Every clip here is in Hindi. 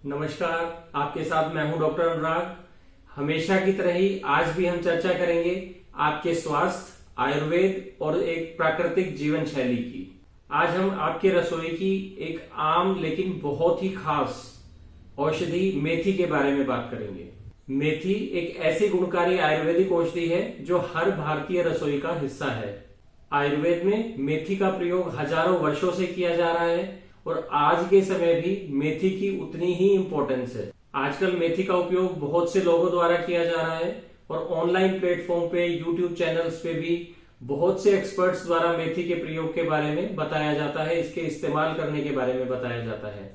नमस्कार, आपके साथ मैं हूं डॉक्टर अनुराग। हमेशा की तरह ही आज भी हम चर्चा करेंगे आपके स्वास्थ्य, आयुर्वेद और एक प्राकृतिक जीवन शैली की। आज हम आपके रसोई की एक आम लेकिन बहुत ही खास औषधि मेथी के बारे में बात करेंगे। मेथी एक ऐसी गुणकारी आयुर्वेदिक औषधि है जो हर भारतीय रसोई का हिस्सा है। आयुर्वेद में मेथी का प्रयोग हजारों वर्षों से किया जा रहा है और आज के समय भी मेथी की उतनी ही इंपॉर्टेंस है। आजकल मेथी का उपयोग बहुत से लोगों द्वारा किया जा रहा है और ऑनलाइन प्लेटफॉर्म पे, यूट्यूब चैनल्स पे भी बहुत से एक्सपर्ट्स द्वारा मेथी के प्रयोग के बारे में बताया जाता है, इसके इस्तेमाल करने के बारे में बताया जाता है।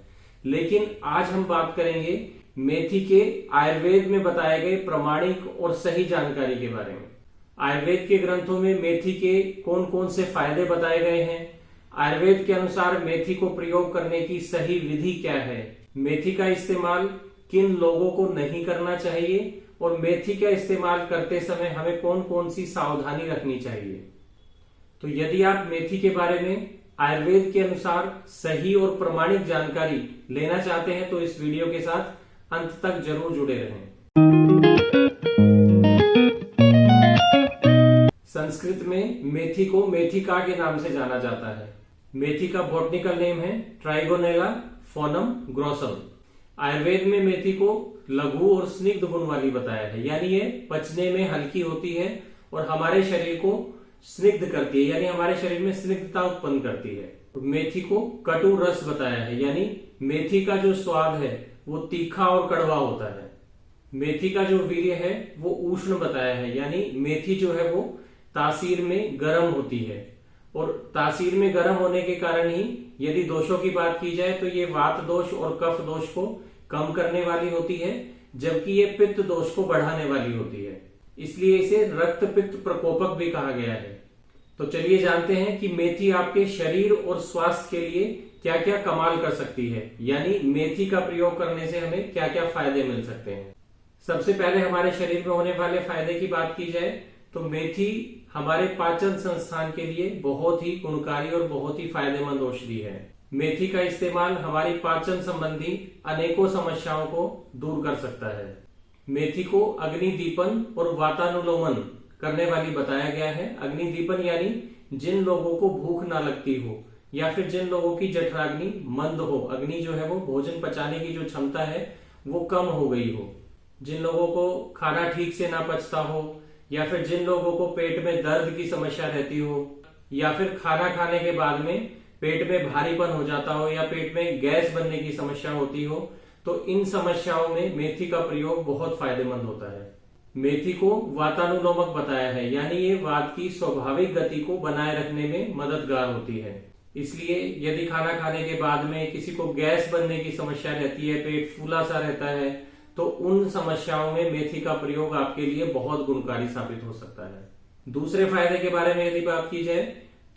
लेकिन आज हम बात करेंगे मेथी के आयुर्वेद में बताए गए प्रामाणिक और सही जानकारी के बारे में। आयुर्वेद के ग्रंथों में मेथी के कौन कौन से फायदे बताए गए हैं, आयुर्वेद के अनुसार मेथी को प्रयोग करने की सही विधि क्या है, मेथी का इस्तेमाल किन लोगों को नहीं करना चाहिए और मेथी का इस्तेमाल करते समय हमें कौन कौन सी सावधानी रखनी चाहिए। तो यदि आप मेथी के बारे में आयुर्वेद के अनुसार सही और प्रामाणिक जानकारी लेना चाहते हैं तो इस वीडियो के साथ अंत तक जरूर जुड़े रहें। संस्कृत में मेथी को मेथिका के नाम से जाना जाता है। मेथी का बॉटनिकल नेम है ट्राइगोनेला फोनम ग्रोसम। आयुर्वेद में मेथी को लघु और स्निग्ध गुण वाली बताया है, यानी ये पचने में हल्की होती है और हमारे शरीर को स्निग्ध करती है, यानी हमारे शरीर में स्निग्धता उत्पन्न करती है। मेथी को कटु रस बताया है, यानी मेथी का जो स्वाद है वो तीखा और कड़वा होता है। मेथी का जो वीर्य है वो उष्ण बताया है, यानी मेथी जो है वो तासीर में गर्म होती है और तासीर में गर्म होने के कारण ही यदि दोषों की बात की जाए तो ये वात दोष और कफ दोष को कम करने वाली होती है, जबकि ये पित्त दोष को बढ़ाने वाली होती है। इसलिए इसे रक्त पित्त प्रकोपक भी कहा गया है। तो चलिए जानते हैं कि मेथी आपके शरीर और स्वास्थ्य के लिए क्या क्या कमाल कर सकती है, यानी मेथी का प्रयोग करने से हमें क्या क्या फायदे मिल सकते हैं। सबसे पहले हमारे शरीर में होने वाले फायदे की बात की जाए तो मेथी हमारे पाचन संस्थान के लिए बहुत ही गुणकारी और बहुत ही फायदेमंद औषधि है। मेथी का इस्तेमाल हमारी पाचन संबंधी अनेकों समस्याओं को दूर कर सकता है। मेथी को अग्निदीपन और वातानुलोमन करने वाली बताया गया है। अग्निदीपन यानी जिन लोगों को भूख ना लगती हो या फिर जिन लोगों की जठराग्नि मंद हो, अग्नि जो है वो भोजन पचाने की जो क्षमता है वो कम हो गई हो, जिन लोगों को खाना ठीक से ना पचता हो या फिर जिन लोगों को पेट में दर्द की समस्या रहती हो या फिर खाना खाने के बाद में पेट में भारीपन हो जाता हो या पेट में गैस बनने की समस्या होती हो, तो इन समस्याओं में मेथी का प्रयोग बहुत फायदेमंद होता है। मेथी को वातानुलोमक बताया है, यानी ये वात की स्वाभाविक गति को बनाए रखने में मददगार होती है। इसलिए यदि खाना खाने के बाद में किसी को गैस बनने की समस्या रहती है, पेट फूला सा रहता है, तो उन समस्याओं में मेथी का प्रयोग आपके लिए बहुत गुणकारी साबित हो सकता है। दूसरे फायदे के बारे में यदि बात की जाए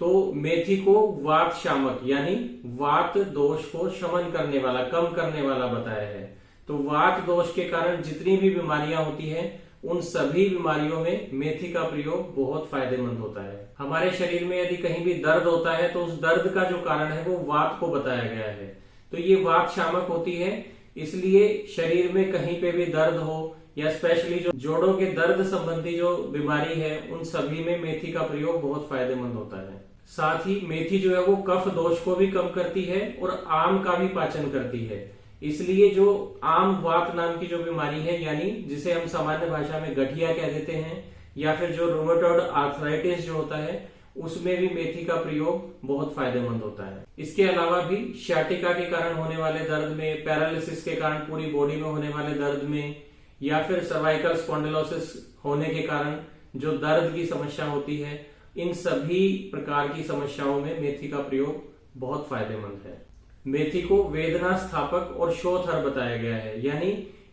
तो मेथी को वात शामक यानी वात दोष को शमन करने वाला, कम करने वाला बताया है। तो वात दोष के कारण जितनी भी बीमारियां होती हैं उन सभी बीमारियों में मेथी का प्रयोग बहुत फायदेमंद होता है। हमारे शरीर में यदि कहीं भी दर्द होता है तो उस दर्द का जो कारण है वो वात को बताया गया है। तो ये वात शामक होती है, इसलिए शरीर में कहीं पे भी दर्द हो या स्पेशली जो जोड़ों के दर्द संबंधी जो बीमारी है उन सभी में मेथी का प्रयोग बहुत फायदेमंद होता है। साथ ही मेथी जो है वो कफ दोष को भी कम करती है और आम का भी पाचन करती है। इसलिए जो आम वात नाम की जो बीमारी है, यानी जिसे हम सामान्य भाषा में गठिया कह देते हैं, या फिर जो रूमेटॉइड आर्थराइटिस जो होता है उसमें भी मेथी का प्रयोग बहुत फायदेमंद होता है। इसके अलावा भी शाटिका के कारण होने वाले दर्द में, पैरालिसिस के कारण पूरी बॉडी में होने वाले दर्द में, या फिर सर्वाइकल स्पॉन्डिलोसिस होने के कारण जो दर्द की समस्या होती है, इन सभी प्रकार की समस्याओं में मेथी का प्रयोग बहुत फायदेमंद है। मेथी को वेदना स्थापक और शोथर बताया गया है, यानी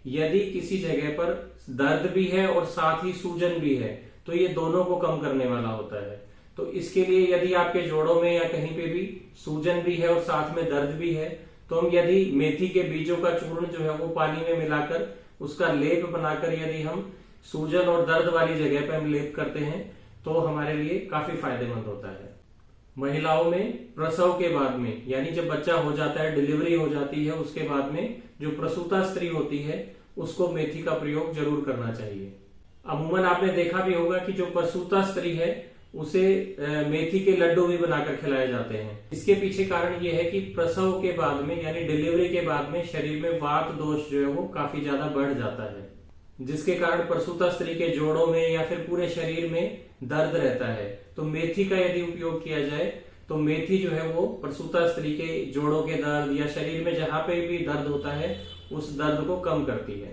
यदि किसी जगह पर दर्द भी है और साथ ही सूजन भी है तो ये दोनों को कम करने वाला होता है। तो इसके लिए यदि आपके जोड़ों में या कहीं पे भी सूजन भी है और साथ में दर्द भी है तो हम यदि मेथी के बीजों का चूर्ण जो है वो पानी में मिलाकर उसका लेप बनाकर यदि हम सूजन और दर्द वाली जगह पर हम लेप करते हैं तो हमारे लिए काफी फायदेमंद होता है। महिलाओं में प्रसव के बाद में, यानी जब बच्चा हो जाता है, डिलीवरी हो जाती है, उसके बाद में जो प्रसूता स्त्री होती है उसको मेथी का प्रयोग जरूर करना चाहिए। अमूमन आपने देखा भी होगा कि जो प्रसूता स्त्री है उसे मेथी के लड्डू भी बनाकर खिलाए जाते हैं। इसके पीछे कारण ये है कि प्रसव के बाद में यानी डिलीवरी के बाद में शरीर में वात दोष जो है वो काफी ज्यादा बढ़ जाता है, जिसके कारण प्रसूता स्त्री के जोड़ों में या फिर पूरे शरीर में दर्द रहता है। तो मेथी का यदि उपयोग किया जाए तो मेथी जो है वो प्रसूता स्त्री के जोड़ों के दर्द या शरीर में जहां पे भी दर्द होता है उस दर्द को कम करती है।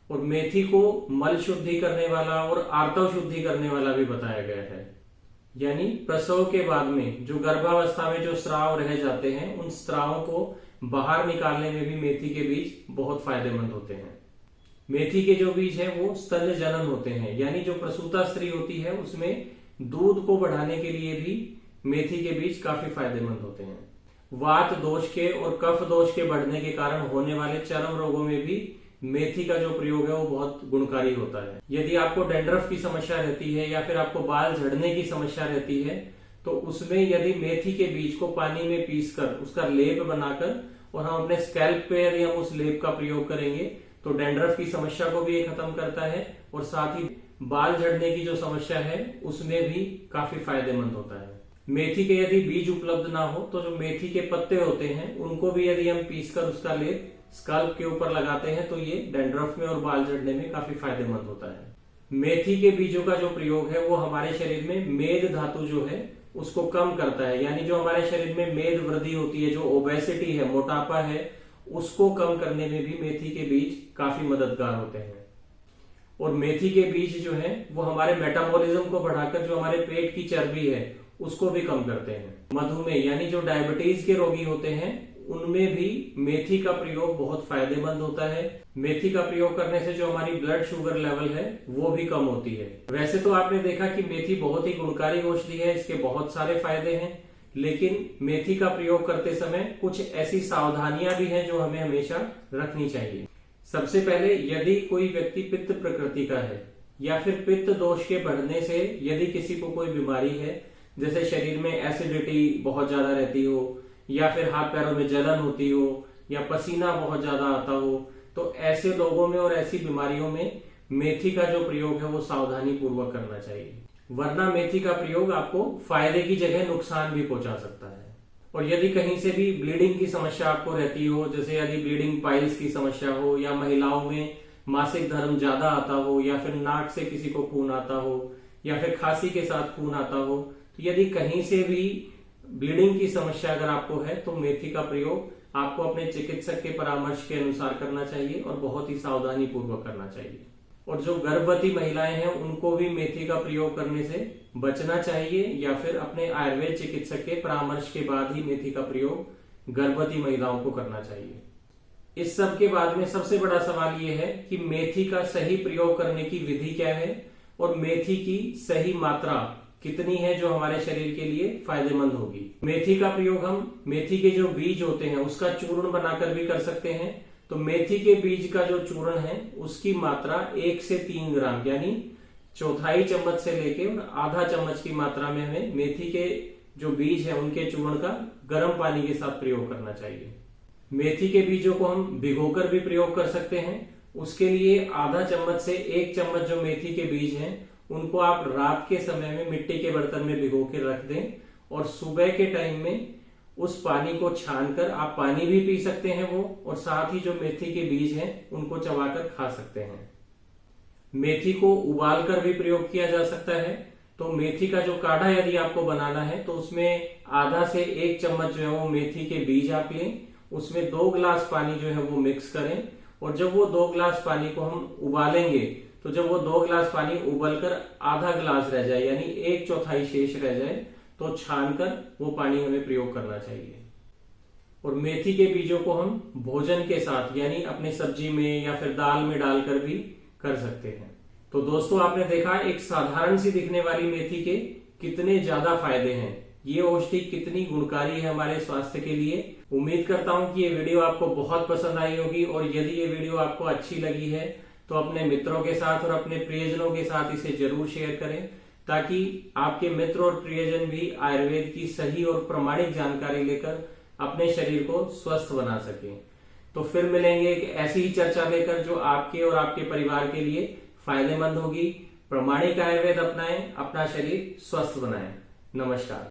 और मेथी को मल शुद्धि करने वाला और आर्तव शुद्धि करने वाला भी बताया गया है। यानी प्रसव के बाद में जो गर्भावस्था में जो स्राव रह जाते हैं उन स्रावों को बाहर निकालने में भी मेथी के बीज बहुत फायदेमंद होते हैं। मेथी के जो बीज है वो स्तन्य जनन होते हैं, यानी जो प्रसूता स्त्री होती है उसमें दूध को बढ़ाने के लिए भी मेथी के बीज काफी फायदेमंद होते हैं। वात दोष के और कफ दोष के बढ़ने के कारण होने वाले चर्म रोगों में भी मेथी का जो प्रयोग है वो बहुत गुणकारी होता है। यदि आपको डैंड्रफ की समस्या रहती है या फिर आपको बाल झड़ने की समस्या रहती है तो उसमें यदि मेथी के बीज को पानी में पीसकर उसका लेप बनाकर और हम अपने स्कैल्प पे यदि हम उस लेप का प्रयोग करेंगे तो डैंड्रफ की समस्या को भी ये खत्म करता है और साथ ही बाल झड़ने की जो समस्या है उसमें भी काफी फायदेमंद होता है। मेथी के यदि बीज उपलब्ध ना हो तो जो मेथी के पत्ते होते हैं उनको भी यदि हम पीसकर उसका लेप स्कैल्प के ऊपर लगाते हैं तो ये डैंड्रफ में और बाल झड़ने में काफी फायदेमंद होता है। मेथी के बीजों का जो प्रयोग है वो हमारे शरीर में मेद धातु जो है उसको कम करता है, यानी जो हमारे शरीर में मेद वृद्धि होती है, जो ओबेसिटी है, मोटापा है, उसको कम करने में भी मेथी के बीज काफी मददगार होते हैं। और मेथी के बीज जो है वो हमारे मेटाबॉलिज्म को बढ़ाकर जो हमारे पेट की चर्बी है उसको भी कम करते हैं। मधुमेह यानी जो डायबिटीज के रोगी होते हैं उनमें भी मेथी का प्रयोग बहुत फायदेमंद होता है। मेथी का प्रयोग करने से जो हमारी ब्लड शुगर लेवल है वो भी कम होती है। वैसे तो आपने देखा कि मेथी बहुत ही गुणकारी औषधि है, इसके बहुत सारे फायदे हैं, लेकिन मेथी का प्रयोग करते समय कुछ ऐसी सावधानियां भी हैं जो हमें हमेशा रखनी चाहिए। सबसे पहले यदि कोई व्यक्ति पित्त प्रकृति का है या फिर पित्त दोष के बढ़ने से यदि किसी को कोई बीमारी है, जैसे शरीर में एसिडिटी बहुत ज्यादा रहती हो या फिर हाथ पैरों में जलन होती हो या पसीना बहुत ज्यादा आता हो, तो ऐसे लोगों में और ऐसी बीमारियों में मेथी का जो प्रयोग है वो सावधानी पूर्वक करना चाहिए, वरना मेथी का प्रयोग आपको फायदे की जगह नुकसान भी पहुंचा सकता है। और यदि कहीं से भी ब्लीडिंग की समस्या आपको रहती हो, जैसे यदि ब्लीडिंग पाइल्स की समस्या हो या महिलाओं में मासिक धर्म ज्यादा आता हो या फिर नाक से किसी को खून आता हो या फिर खांसी के साथ खून आता हो, तो यदि कहीं से भी ब्लीडिंग की समस्या अगर आपको है तो मेथी का प्रयोग आपको अपने चिकित्सक के परामर्श के अनुसार करना चाहिए और बहुत ही सावधानी पूर्वक करना चाहिए। और जो गर्भवती महिलाएं हैं उनको भी मेथी का प्रयोग करने से बचना चाहिए या फिर अपने आयुर्वेद चिकित्सक के परामर्श के बाद ही मेथी का प्रयोग गर्भवती महिलाओं को करना चाहिए। इस सब के बाद में सबसे बड़ा सवाल ये है कि मेथी का सही प्रयोग करने की विधि क्या है और मेथी की सही मात्रा कितनी है जो हमारे शरीर के लिए फायदेमंद होगी। मेथी का प्रयोग हम मेथी के जो बीज होते हैं उसका चूर्ण बनाकर भी कर सकते हैं। तो मेथी के बीज का जो चूर्ण है उसकी मात्रा 1 से 3 ग्राम यानी चौथाई चम्मच से लेके और आधा चम्मच की मात्रा में हमें मेथी के जो बीज है उनके चूर्ण का गर्म पानी के साथ प्रयोग करना चाहिए। मेथी के बीजों को हम भिगोकर भी प्रयोग कर सकते हैं। उसके लिए आधा चम्मच से 1 चम्मच जो मेथी के बीज हैं उनको आप रात के समय में मिट्टी के बर्तन में भिगो के रख दें और सुबह के टाइम में उस पानी को छानकर आप पानी भी पी सकते हैं वो, और साथ ही जो मेथी के बीज हैं उनको चबाकर खा सकते हैं। मेथी को उबालकर भी प्रयोग किया जा सकता है। तो मेथी का जो काढ़ा यदि आपको बनाना है तो उसमें आधा से 1 चम्मच जो है वो मेथी के बीज आप लें, उसमें 2 गिलास पानी जो है वो मिक्स करें और जब वो 2 गिलास पानी को हम उबालेंगे तो जब वो 2 गिलास पानी उबलकर आधा गिलास रह जाए यानी 1/4 शेष रह जाए तो छानकर वो पानी हमें प्रयोग करना चाहिए। और मेथी के बीजों को हम भोजन के साथ यानी अपने सब्जी में या फिर दाल में डालकर भी कर सकते हैं। तो दोस्तों आपने देखा एक साधारण सी दिखने वाली मेथी के कितने ज्यादा फायदे हैं, ये औषधि कितनी गुणकारी है हमारे स्वास्थ्य के लिए। उम्मीद करता हूं कि ये वीडियो आपको बहुत पसंद आई होगी और यदि ये वीडियो आपको अच्छी लगी है तो अपने मित्रों के साथ और अपने प्रियजनों के साथ इसे जरूर शेयर करें ताकि आपके मित्र और प्रियजन भी आयुर्वेद की सही और प्रामाणिक जानकारी लेकर अपने शरीर को स्वस्थ बना सकें। तो फिर मिलेंगे एक ऐसी ही चर्चा लेकर जो आपके और आपके परिवार के लिए फायदेमंद होगी। प्रामाणिक आयुर्वेद अपनाएं, अपना शरीर स्वस्थ बनाएं। नमस्कार।